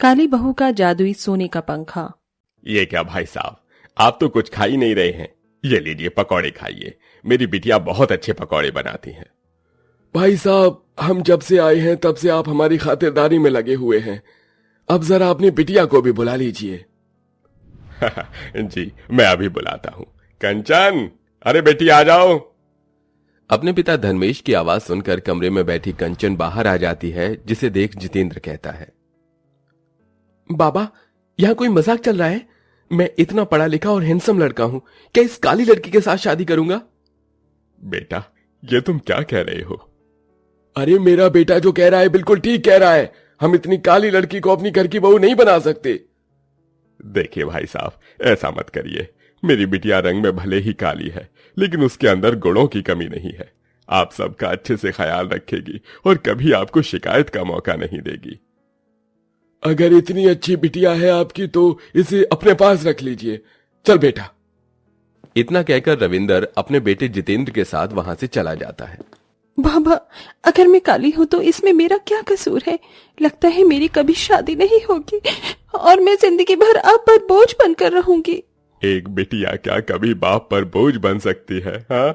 काली बहू का जादुई सोने का पंखा। ये क्या भाई साहब, आप तो कुछ खा ही नहीं रहे हैं। ये लीजिए पकौड़े खाइए, मेरी बिटिया बहुत अच्छे पकौड़े बनाती है। भाई साहब, हम जब से आए हैं तब से आप हमारी खातिरदारी में लगे हुए हैं। अब जरा अपनी बिटिया को भी बुला लीजिए। जी मैं अभी बुलाता हूँ। कंचन, अरे बेटी आ जाओ। अपने पिता धर्मेश की आवाज सुनकर कमरे में बैठी कंचन बाहर आ जाती है, जिसे देख जितेंद्र कहता है, बाबा, यहाँ कोई मजाक चल रहा है? मैं इतना पढ़ा लिखा और हैंडसम लड़का हूं, क्या इस काली लड़की के साथ शादी करूंगा? बेटा, ये तुम क्या कह रहे हो? अरे मेरा बेटा जो कह रहा है बिल्कुल ठीक कह रहा है। हम इतनी काली लड़की को अपनी घर की बहू नहीं बना सकते। देखिए भाई साहब, ऐसा मत करिए। मेरी बिटिया रंग में भले ही काली है, लेकिन उसके अंदर गुणों की कमी नहीं है। आप सबका अच्छे से ख्याल रखेगी और कभी आपको शिकायत का मौका नहीं देगी। अगर इतनी अच्छी बिटिया है आपकी तो इसे अपने पास रख लीजिए। चल बेटा। इतना कहकर रविंदर अपने बेटे जितेंद्र के साथ वहां से चला जाता है। बाबा, अगर मैं काली हूँ तो इसमें मेरा क्या कसूर है? लगता है मेरी कभी शादी नहीं होगी और मैं जिंदगी भर आप पर बोझ बनकर रहूंगी। एक बिटिया क्या कभी बाप पर बोझ बन सकती है? हाँ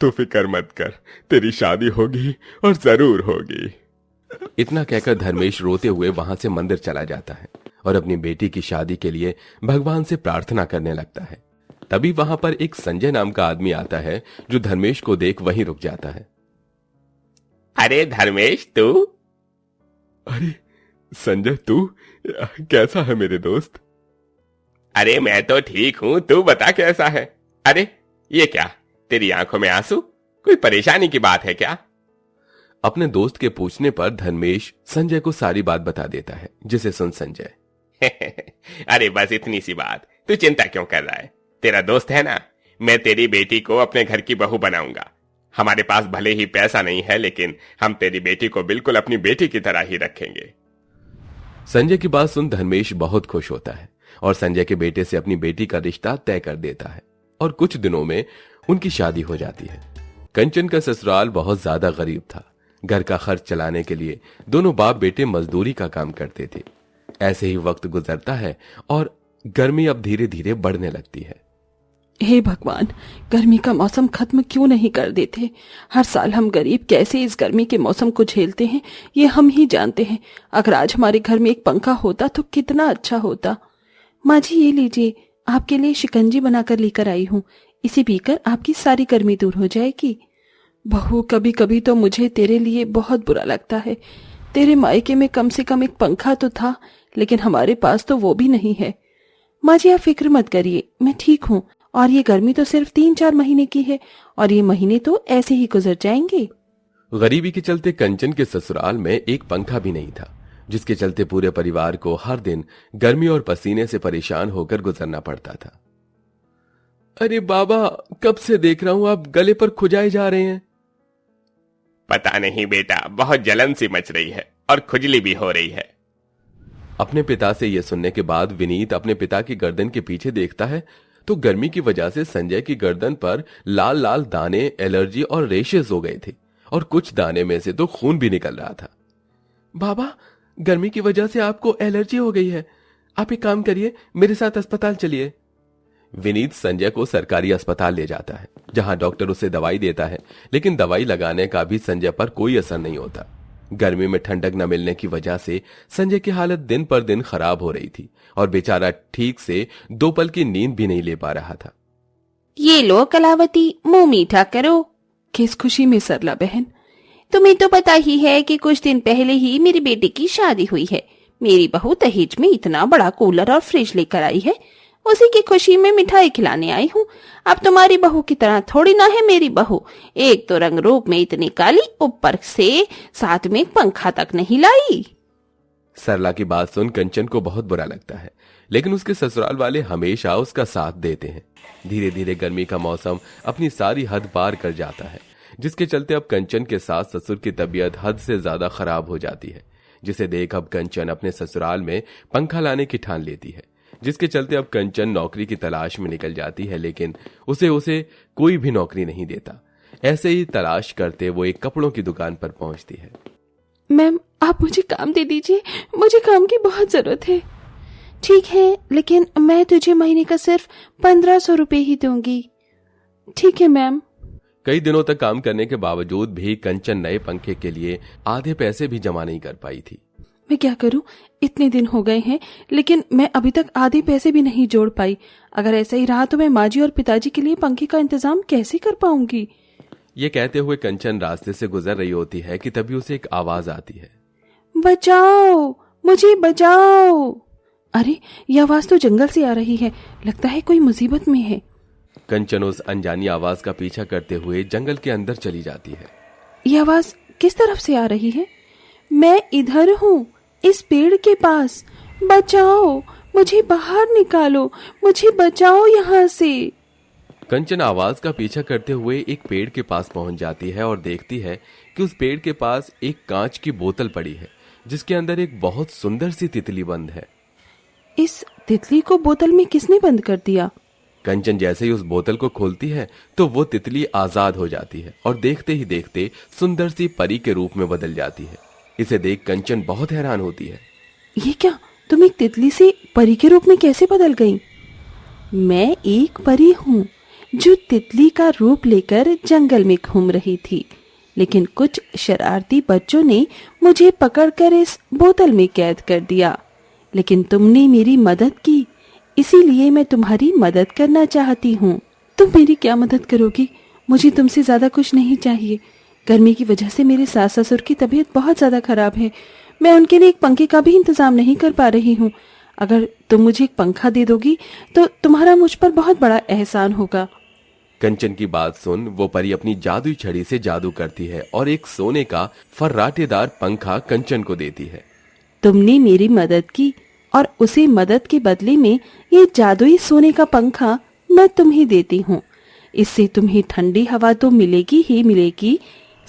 तू फिक्र मत कर, तेरी शादी होगी और जरूर होगी। इतना कहकर धर्मेश रोते हुए वहां से मंदिर चला जाता है और अपनी बेटी की शादी के लिए भगवान से प्रार्थना करने लगता है। तभी वहां पर एक संजय नाम का आदमी आता है, जो धर्मेश को देख वहीं रुक जाता है। अरे धर्मेश, तू? अरे संजय, तू कैसा है मेरे दोस्त? अरे मैं तो ठीक हूं, तू बता कैसा है? अरे ये क्या, तेरी आंखों में आंसू? कोई परेशानी की बात है क्या? अपने दोस्त के पूछने पर धर्मेश संजय को सारी बात बता देता है, जिसे सुन संजय अरे बस इतनी सी बात, तू चिंता क्यों कर रहा है? तेरा दोस्त है ना, मैं तेरी बेटी को अपने घर की बहू बनाऊंगा। हमारे पास भले ही पैसा नहीं है, लेकिन हम तेरी बेटी को बिल्कुल अपनी बेटी की तरह ही रखेंगे। संजय की बात सुन धर्मेश बहुत खुश होता है और संजय के बेटे से अपनी बेटी का रिश्ता तय कर देता है और कुछ दिनों में उनकी शादी हो जाती है। कंचन का ससुराल बहुत ज्यादा गरीब था। घर का खर्च चलाने के लिए दोनों बाप बेटे मजदूरी का काम करते थे। ऐसे ही वक्त गुजरता है और गर्मी अब धीरे धीरे बढ़ने लगती है। हे भगवान, गर्मी का मौसम खत्म क्यों नहीं कर देते? हर साल हम गरीब कैसे इस गर्मी के मौसम को झेलते हैं, ये हम ही जानते हैं। अगर आज हमारे घर में एक पंखा होता तो कितना अच्छा होता। माँ जी, ये लीजिए, आपके लिए शिकंजी बनाकर लेकर आई हूँ। इसे पीकर आपकी सारी गर्मी दूर हो जाएगी। बहू, कभी कभी तो मुझे तेरे लिए बहुत बुरा लगता है। तेरे मायके में कम से कम एक पंखा तो था, लेकिन हमारे पास तो वो भी नहीं है। माँ जी, आप फिक्र मत करिए, मैं ठीक हूँ और ये गर्मी तो सिर्फ 3-4 महीने की है और ये महीने तो ऐसे ही गुजर जाएंगे। गरीबी के चलते कंचन के ससुराल में एक पंखा भी नहीं था, जिसके चलते पूरे परिवार को हर दिन गर्मी और पसीने से परेशान होकर गुजरना पड़ता था। अरे बाबा, कब से देख रहा हूं आप गले पर खुजाए जा रहे हैं। पता नहीं बेटा, बहुत जलन सी मच रही है और खुजली भी हो रही है। अपने पिता से यह सुनने के बाद विनीत अपने पिता की गर्दन के पीछे देखता है तो गर्मी की वजह से संजय की गर्दन पर लाल लाल दाने, एलर्जी और रेशेस हो गए थे और कुछ दाने में से तो खून भी निकल रहा था। बाबा, गर्मी की वजह से आपको एलर्जी हो गई है। आप एक काम करिए, मेरे साथ अस्पताल चलिए। विनीत संजय को सरकारी अस्पताल ले जाता है, जहां डॉक्टर उसे दवाई देता है, लेकिन दवाई लगाने का भी संजय पर कोई असर नहीं होता। गर्मी में ठंडक न मिलने की वजह से संजय की हालत दिन पर दिन खराब हो रही थी और बेचारा ठीक से 2 पल की नींद भी नहीं ले पा रहा था। ये लो कलावती, मुंह मीठा करो। किस खुशी में सरला बहन? तुम्हें तो पता ही है कि कुछ दिन पहले ही मेरी बेटी की शादी हुई है। मेरी बहू दहेज में इतना बड़ा कूलर और फ्रिज लेकर आई है। उसी की खुशी में मिठाई खिलाने आई हूँ। अब तुम्हारी बहू की तरह थोड़ी ना है मेरी बहू। एक तो रंग रूप में इतनी काली, ऊपर से साथ में पंखा तक नहीं लाई। सरला की बात सुन कंचन को बहुत बुरा लगता है, लेकिन उसके ससुराल वाले हमेशा उसका साथ देते हैं। धीरे धीरे गर्मी का मौसम अपनी सारी हद पार कर जाता है, जिसके चलते अब कंचन के सास ससुर की तबीयत हद से ज्यादा खराब हो जाती है, जिसे देख अब कंचन अपने ससुराल में पंखा लाने की ठान लेती है, जिसके चलते अब कंचन नौकरी की तलाश में निकल जाती है, लेकिन उसे कोई भी नौकरी नहीं देता। ऐसे ही तलाश करते वो एक कपड़ों की दुकान पर पहुंचती है। मैम आप मुझे काम दे दीजिए, मुझे काम की बहुत जरूरत है। ठीक है, लेकिन मैं तुझे महीने का सिर्फ 1500 रुपए ही दूंगी। ठीक है मैम। कई दिनों तक काम करने के बावजूद भी कंचन नए पंखे के लिए आधे पैसे भी जमा नहीं कर पाई थी। मैं क्या करूं, इतने दिन हो गए हैं लेकिन मैं अभी तक आधे पैसे भी नहीं जोड़ पाई। अगर ऐसा ही रहा तो मैं माँ जी और पिताजी के लिए पंखे का इंतजाम कैसे कर पाऊंगी। ये कहते हुए कंचन रास्ते से गुजर रही होती है कि तभी उसे एक आवाज आती है, बचाओ, मुझे बचाओ। अरे ये आवाज तो जंगल से आ रही है, लगता है कोई मुसीबत में है। कंचन उस अनजानी आवाज का पीछा करते हुए जंगल के अंदर चली जाती है। ये आवाज किस तरफ से आ रही है? मैं इधर हूँ, इस पेड़ के पास। बचाओ, मुझे बाहर निकालो, मुझे बचाओ यहाँ से। कंचन आवाज का पीछा करते हुए एक पेड़ के पास पहुंच जाती है और देखती है कि उस पेड़ के पास एक कांच की बोतल पड़ी है जिसके अंदर एक बहुत सुंदर सी तितली बंद है। इस तितली को बोतल में किसने बंद कर दिया? कंचन जैसे ही उस बोतल को खोलती है तो वो तितली आजाद हो जाती है और देखते ही देखते सुंदर सी परी के रूप में बदल जाती है। इसे देख कंचन बहुत हैरान होती है। ये क्या, तुम एक तितली से परी के रूप में कैसे बदल गई? मैं एक परी हूँ जो तितली का रूप लेकर जंगल में घूम रही थी, लेकिन कुछ शरारती बच्चों ने मुझे पकड़कर इस बोतल में कैद कर दिया। लेकिन तुमने मेरी मदद की, इसीलिए मैं तुम्हारी मदद करना चाहती हूँ। तुम मेरी क्या मदद करोगी? मुझे तुमसे ज्यादा कुछ नहीं चाहिए। गर्मी की वजह से मेरे सास ससुर की तबीयत बहुत ज्यादा खराब है। मैं उनके लिए एक पंखे का भी इंतजाम नहीं कर पा रही हूँ। अगर तुम मुझे एक पंखा दे दोगी तो तुम्हारा मुझ पर बहुत बड़ा एहसान होगा। कंचन की बात सुन वो परी अपनी जादुई छड़ी से जादू करती है और एक सोने का फर्राटेदार पंखा कंचन को देती है। तुमने मेरी मदद की और उसी मदद के बदले में ये जादुई सोने का पंखा मैं तुम्हें देती हूँ। इससे तुम्हें ठंडी हवा तो मिलेगी ही मिलेगी,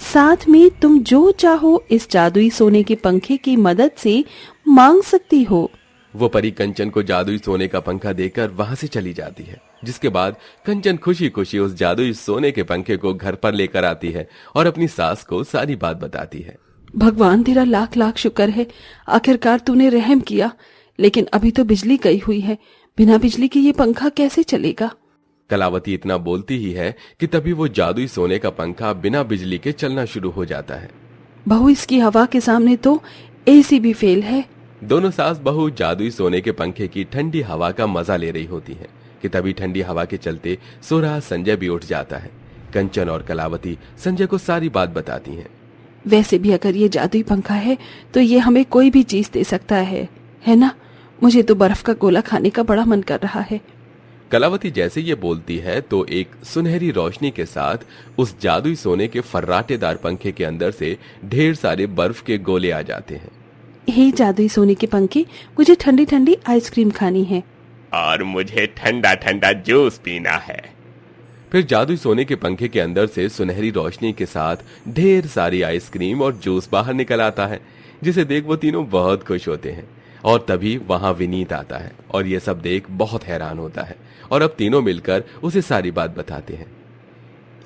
साथ में तुम जो चाहो इस जादुई सोने के पंखे की मदद से मांग सकती हो। वो परी कंचन को जादुई सोने का पंखा देकर वहां से चली जाती है, जिसके बाद कंचन खुशी खुशी उस जादुई सोने के पंखे को घर पर लेकर आती है और अपनी सास को सारी बात बताती है। भगवान तेरा लाख लाख शुक्र है, आखिरकार तूने रहम किया। लेकिन अभी तो बिजली गई हुई है, बिना बिजली के ये पंखा कैसे चलेगा? कलावती इतना बोलती ही है कि तभी वो जादुई सोने का पंखा बिना बिजली के चलना शुरू हो जाता है। बहू, इसकी हवा के सामने तो एसी भी फेल है। दोनों सास बहू जादुई सोने के पंखे की ठंडी हवा का मजा ले रही होती हैं कि तभी ठंडी हवा के चलते सो रहा संजय भी उठ जाता है। कंचन और कलावती संजय को सारी बात बताती हैं। वैसे भी अगर ये जादुई पंखा है तो ये हमें कोई भी चीज दे सकता है ना? मुझे तो बर्फ का गोला खाने का बड़ा मन कर रहा है। कलावती जैसे ये बोलती है तो एक सुनहरी रोशनी के साथ उस जादुई सोने के फर्राटेदार पंखे के अंदर से ढेर सारे बर्फ के गोले आ जाते हैं। हे जादुई सोने के पंखे, मुझे ठंडी ठंडी आइसक्रीम खानी है। और मुझे ठंडा ठंडा जूस पीना है। फिर जादुई सोने के पंखे के अंदर से सुनहरी रोशनी के साथ ढेर सारी आइसक्रीम और जूस बाहर निकल आता है, जिसे देख वो तीनों बहुत खुश होते हैं। और तभी वहां विनीत आता है और ये सब देख बहुत हैरान होता है और अब तीनों मिलकर उसे सारी बात बताते हैं।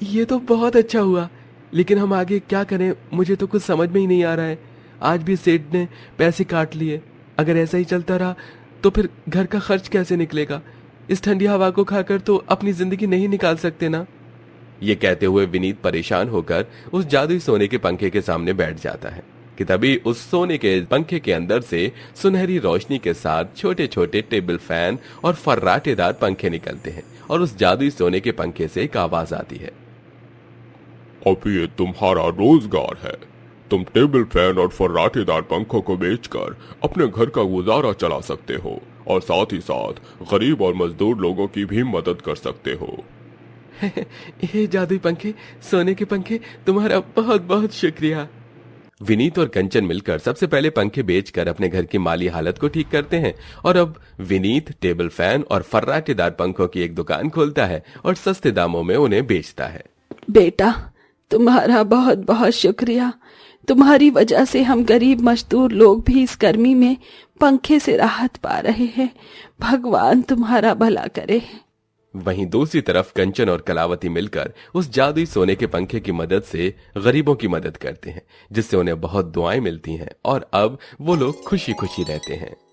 ये तो बहुत अच्छा हुआ, लेकिन हम आगे क्या करें, मुझे तो कुछ समझ में ही नहीं आ रहा है। आज भी सेठ ने पैसे काट लिए। अगर ऐसा ही चलता रहा तो फिर घर का खर्च कैसे निकलेगा? इस ठंडी हवा को खाकर तो अपनी जिंदगी नहीं निकाल सकते ना। ये कहते हुए विनीत परेशान होकर उस जादुई सोने के पंखे के सामने बैठ जाता है कि तभी उस सोने के पंखे के अंदर से सुनहरी रोशनी के साथ छोटे छोटे टेबल फैन और फर्राटेदार पंखे निकलते हैं और उस जादुई सोने के पंखे से एक आवाज आती है। अब ये तुम्हारा रोजगार है। तुम टेबल फैन और फर्राटेदार पंखों को बेचकर अपने घर का गुजारा चला सकते हो और साथ ही साथ गरीब और मजदूर लोगों की भी मदद कर सकते हो। ये जादुई पंखे, सोने के पंखे, तुम्हारा बहुत बहुत शुक्रिया। विनीत और कंचन मिलकर सबसे पहले पंखे बेचकर अपने घर की माली हालत को ठीक करते हैं और अब विनीत टेबल फैन और फर्राटेदार पंखों की एक दुकान खोलता है और सस्ते दामों में उन्हें बेचता है। बेटा, तुम्हारा बहुत बहुत शुक्रिया। तुम्हारी वजह से हम गरीब मजदूर लोग भी इस गर्मी में पंखे से राहत पा रहे हैं। भगवान तुम्हारा भला करे। वहीं दूसरी तरफ कंचन और कलावती मिलकर उस जादुई सोने के पंखे की मदद से गरीबों की मदद करते हैं, जिससे उन्हें बहुत दुआएं मिलती हैं और अब वो लोग खुशी खुशी रहते हैं।